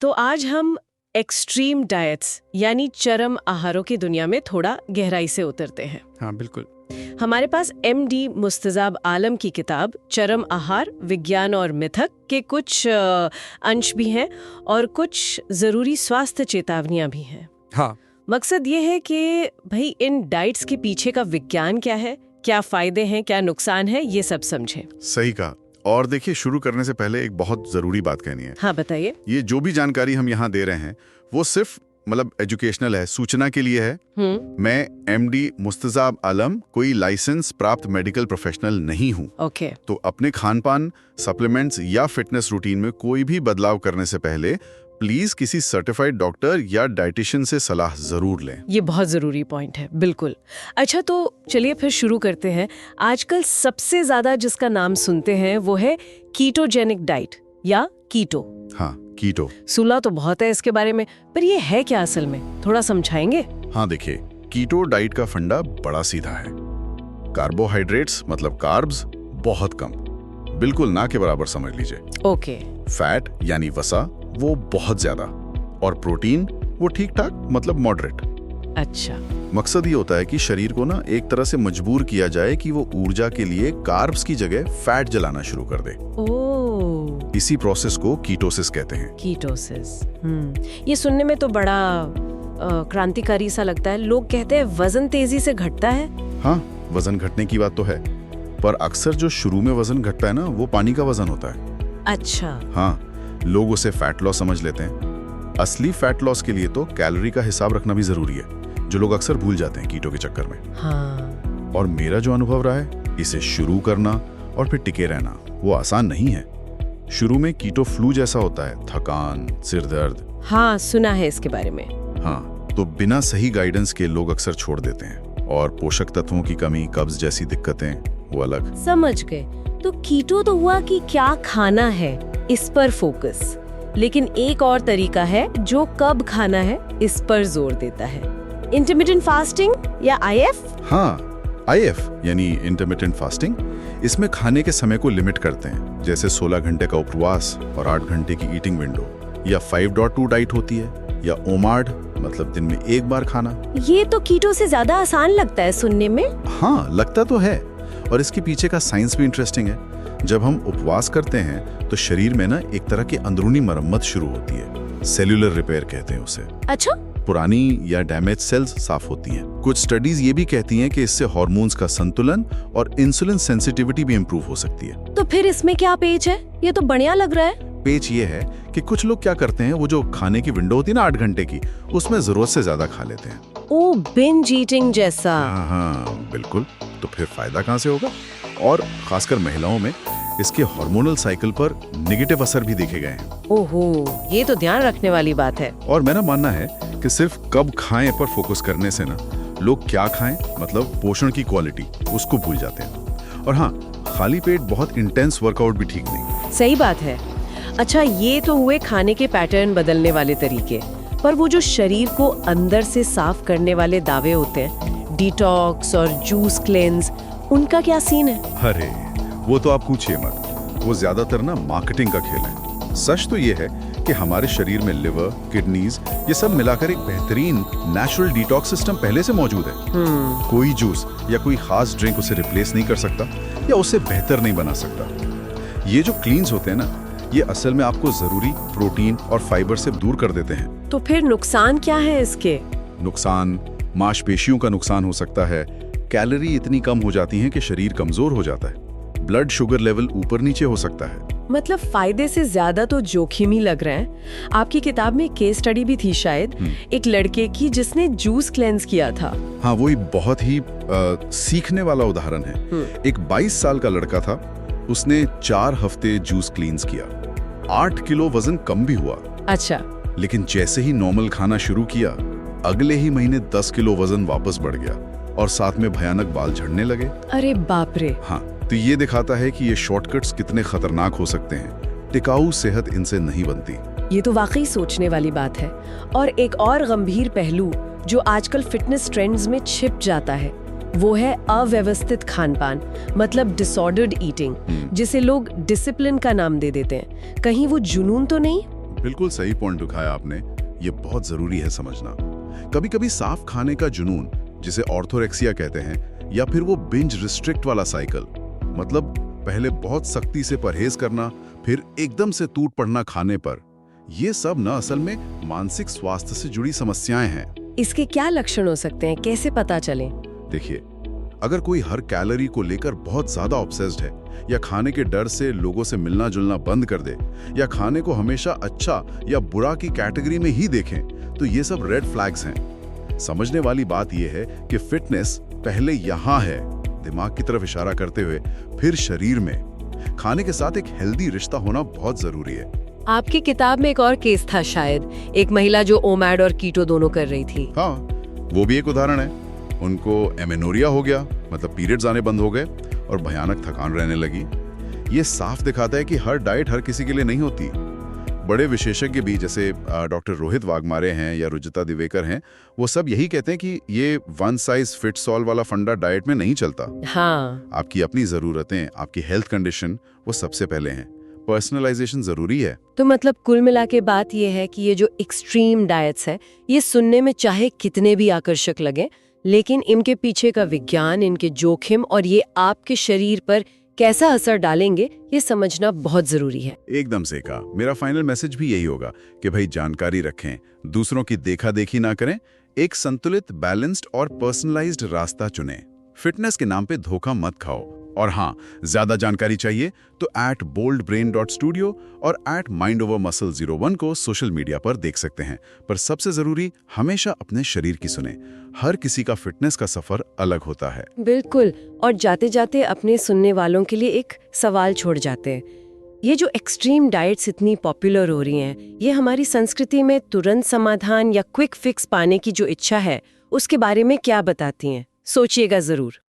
तो आज हम एक्सट्रीम डाइट्स यानी चरम आहारों की दुनिया में थोड़ा गहराई से उतरते हैं। हाँ बिल्कुल। हमारे पास MD मुस्तजाब आलम की किताब चरम आहार विज्ञान और मिथक के कुछ अंश भी हैं और कुछ जरूरी स्वास्थ्य चेतावनियां भी हैं। हाँ, मकसद ये है कि भाई इन डाइट्स के पीछे का विज्ञान क्या है, क्या फायदे हैं, क्या नुकसान है, ये सब समझें। सही कहा। और देखिए, शुरू करने से पहले एक बहुत जरूरी बात कहनी है। हाँ बताइए। ये जो भी जानकारी हम यहाँ दे रहे हैं वो सिर्फ एजुकेशनल है, सूचना के लिए है। मैं MD मुस्तजाब आलम कोई लाइसेंस प्राप्त मेडिकल प्रोफेशनल नहीं हूँ। ओके। तो अपने खान पान, सप्लीमेंट्स या फिटनेस रूटीन में कोई भी बदलाव करने से पहले प्लीज किसी सर्टिफाइड डॉक्टर या डाइटिशियन से सलाह जरूर लें। ये बहुत जरूरी पॉइंट है, बिल्कुल। अच्छा, तो चलिए फिर शुरू करते हैं। आजकल सबसे ज्यादा जिसका नाम सुनते हैं वो है कीटोजेनिक डाइट या कीटो। हाँ, कीटो। सुना तो बहुत है इसके बारे में, पर ये है क्या असल में, थोड़ा समझाएंगे? हाँ देखिए, कीटो डाइट का फंडा बड़ा सीधा है। कार्बोहाइड्रेट्स मतलब कार्ब्स बहुत कम, बिल्कुल ना के बराबर समझ लीजिए। ओके। फैट यानी वसा वो बहुत ज्यादा, और प्रोटीन वो ठीक ठाक मतलब मॉडरेट। अच्छा। मकसद ये होता है कि शरीर को ना एक तरह से मजबूर किया जाए कि वो ऊर्जा के लिए कार्ब्स की जगह फैट जलाना शुरू कर दे। ओह। इसी प्रोसेस को कीटोसिस कहते हैं। कीटोसिस। ये सुनने में तो बड़ा क्रांतिकारी सा लगता है। लोग कहते हैं वजन तेजी से घटता है। हाँ, वजन घटने की बात तो है, पर अक्सर जो शुरू में वजन घटता है ना, वो पानी का वजन होता है। अच्छा। हाँ, लोग उसे फैट लॉस समझ लेते हैं। असली फैट लॉस के लिए तो कैलोरी का हिसाब रखना भी जरूरी है, जो लोग अक्सर भूल जाते हैं कीटो के चक्कर में। हाँ। और मेरा जो अनुभव रहा है, इसे शुरू करना और फिर टिके रहना वो आसान नहीं है। शुरू में कीटो फ्लू जैसा होता है, थकान, सिर दर्द। हाँ, सुना है इसके बारे में। हाँ, तो बिना सही गाइडेंस के लोग अक्सर छोड़ देते हैं, और पोषक तत्वों की कमी, कब्ज जैसी दिक्कतें वो अलग। समझ गए। तो कीटो तो हुआ कि क्या खाना है इस पर फोकस, लेकिन एक और तरीका है जो कब खाना है इस पर जोर देता है। इंटरमिटेंट फास्टिंग या IF? हाँ, IF यानी इंटरमिटेंट फास्टिंग। इसमें खाने के समय को लिमिट करते हैं, जैसे 16 घंटे का उपवास और 8 घंटे की ईटिंग विंडो, या 5.2 डाइट होती है, या OMAD मतलब दिन में एक बार खाना। ये तो कीटो से ज्यादा आसान लगता है सुनने में। हाँ, लगता तो है, और इसके पीछे का साइंस भी इंटरेस्टिंग है। जब हम उपवास करते हैं तो शरीर में ना एक तरह की अंदरूनी मरम्मत शुरू होती है, सेल्यूलर रिपेयर कहते हैं उसे। अच्छा। पुरानी या डैमेज सेल्स साफ होती हैं। कुछ स्टडीज ये भी कहती हैं कि इससे हार्मोन्स का संतुलन और इंसुलिन सेंसिटिविटी भी इंप्रूव हो सकती है। तो फिर इसमें क्या पेच है? ये तो बढ़िया लग रहा है। पेच ये है कि कुछ लोग क्या करते हैं, वो जो खाने की विंडो होती है ना 8 घंटे की, उसमें जरूरत से ज्यादा खा लेते हैं। ओ, बिंज ईटिंग जैसा। हाँ बिल्कुल। तो फिर फायदा कहाँ से होगा? और खासकर महिलाओं में इसके हार्मोनल साइकिल पर नेगेटिव असर भी देखे गए हैं। ओहो, ये तो ध्यान रखने वाली बात है। और मेरा मानना है कि सिर्फ कब खाएं पर फोकस करने से ना, लोग क्या खाएं मतलब पोषण की क्वालिटी, उसको भूल जाते हैं। और हाँ, खाली पेट बहुत इंटेंस वर्कआउट भी ठीक नहीं। सही बात है। अच्छा, ये तो हुए खाने के पैटर्न बदलने वाले तरीके, पर वो जो शरीर को अंदर से साफ करने वाले दावे होते हैं, डिटॉक्स और जूस क्लेंस, उनका क्या सीन है? अरे वो तो आप पूछिए मत, वो ज्यादातर ना मार्केटिंग का खेल है। सच तो ये है कि हमारे शरीर में लिवर, किडनीज, ये सब मिलाकर एक बेहतरीन नेचुरल डिटॉक्स सिस्टम पहले से मौजूद है। कोई जूस या कोई खास ड्रिंक उसे रिप्लेस नहीं कर सकता या उसे बेहतर नहीं बना सकता। ये जो क्लींस होते हैं ना, ये असल में आपको जरूरी प्रोटीन और फाइबर से दूर कर देते हैं। तो फिर नुकसान क्या है इसके? नुकसान मांसपेशियों का नुकसान हो सकता है। कैलोरी इतनी कम हो जाती हैं कि शरीर कमजोर हो जाता है। ब्लड शुगर लेवल ऊपर नीचे हो सकता है। मतलब फायदे से ज्यादा तो जोखिम ही लग रहा है। आपकी किताब में केस स्टडी भी थी शायद, एक लड़के की जिसने जूस क्लेंस किया था। हाँ, वो बहुत ही सीखने वाला उदाहरण है। एक 22 साल का लड़का था, उसने 4 हफ्ते जूस क्लींस किया, 8 किलो वजन कम भी हुआ। अच्छा। लेकिन जैसे ही नॉर्मल खाना शुरू किया, अगले ही महीने 10 किलो वजन वापस बढ़ गया, और साथ में भयानक बाल झड़ने लगे। अरे बाप रे। हाँ, तो ये दिखाता है कि ये शॉर्टकट्स कितने खतरनाक हो सकते हैं। टिकाऊ सेहत इनसे नहीं बनती। ये तो वाकई सोचने वाली बात है। और एक और गंभीर पहलू जो आजकल फिटनेस ट्रेंड्स में छिप जाता है, वो है अव्यवस्थित खानपान, मतलब डिसऑर्डर्ड ईटिंग, जिसे लोग डिसिप्लिन का नाम दे देते हैं। कहीं वो जुनून तो नहीं? बिल्कुल सही पॉइंट उठाया आपने। ये बहुत जरूरी है समझना। कभी कभी साफ खाने का जुनून, जिसे ऑर्थोरेक्सिया कहते हैं, या फिर वो बिंज रिस्ट्रिक्ट वाला साइकिल, मतलब पहले बहुत सख्ती से परहेज करना, फिर एकदम से टूट पड़ना खाने पर, ये सब न असल में मानसिक स्वास्थ्य से जुड़ी समस्याएं हैं। इसके क्या लक्षण हो सकते हैं, कैसे पता चले? देखिए, अगर कोई हर कैलोरी को लेकर बहुत ज्यादा ऑब्सेस्ड है, या खाने के डर से लोगों से मिलना जुलना बंद कर दे, या खाने को हमेशा अच्छा या बुरा की कैटेगरी में ही देखें, तो ये सब रेड फ्लैग्स हैं। समझने वाली बात यह है कि फिटनेस पहले यहाँ है, दिमाग की तरफ इशारा करते हुए, फिर शरीर में। खाने के साथ एक हेल्दी रिश्ता होना बहुत जरूरी है। आपकी किताब में एक और केस था शायद, एक महिला जो ओमैड और कीटो दोनों कर रही थी। हाँ, वो भी एक उदाहरण है। उनको एमेनोरिया हो गया, मतलब पीरियड्स आने बंद हो गए, और भयानक थकान रहने लगी। ये साफ दिखाता है कि हर डाइट हर किसी के लिए नहीं होती। बड़े विशेषज्ञ भी, जैसे डॉक्टर रोहित वाघमारे हैं या रुचिता दिवेकर हैं, वो सब यही कहते हैं कि ये वन साइज फिट्स ऑल वाला फंडा डाइट में नहीं चलता। हाँ, आपकी अपनी जरूरतें, आपकी हेल्थ कंडीशन, वो सबसे पहले हैं। पर्सनलाइजेशन जरूरी है। तो मतलब कुल मिला के बात ये है कि ये जो एक्सट्रीम डाइट्स है, ये सुनने में चाहे कितने भी आकर्षक लगे, लेकिन इनके पीछे का विज्ञान, इनके जोखिम और ये आपके शरीर पर कैसा असर डालेंगे, ये समझना बहुत जरूरी है। एकदम से कहा। मेरा फाइनल मैसेज भी यही होगा कि भाई जानकारी रखें, दूसरों की देखा देखी ना करें, एक संतुलित, बैलेंस्ड और पर्सनलाइज्ड रास्ता चुनें। फिटनेस के नाम पे धोखा मत खाओ। और हाँ, ज्यादा जानकारी चाहिए तो @boldbrain.studio और @mindovermuscle01 को सोशल मीडिया पर देख सकते हैं। पर सबसे जरूरी, हमेशा अपने शरीर की सुने। हर किसी का फिटनेस का सफर अलग होता है। बिल्कुल। और जाते जाते अपने सुनने वालों के लिए एक सवाल छोड़ जाते हैं। ये जो एक्सट्रीम डाइट्स इतनी पॉपुलर हो रही हैं, ये हमारी संस्कृति में तुरंत समाधान या क्विक फिक्स पाने की जो इच्छा है, उसके बारे में क्या बताती हैं? सोचिएगा जरूर।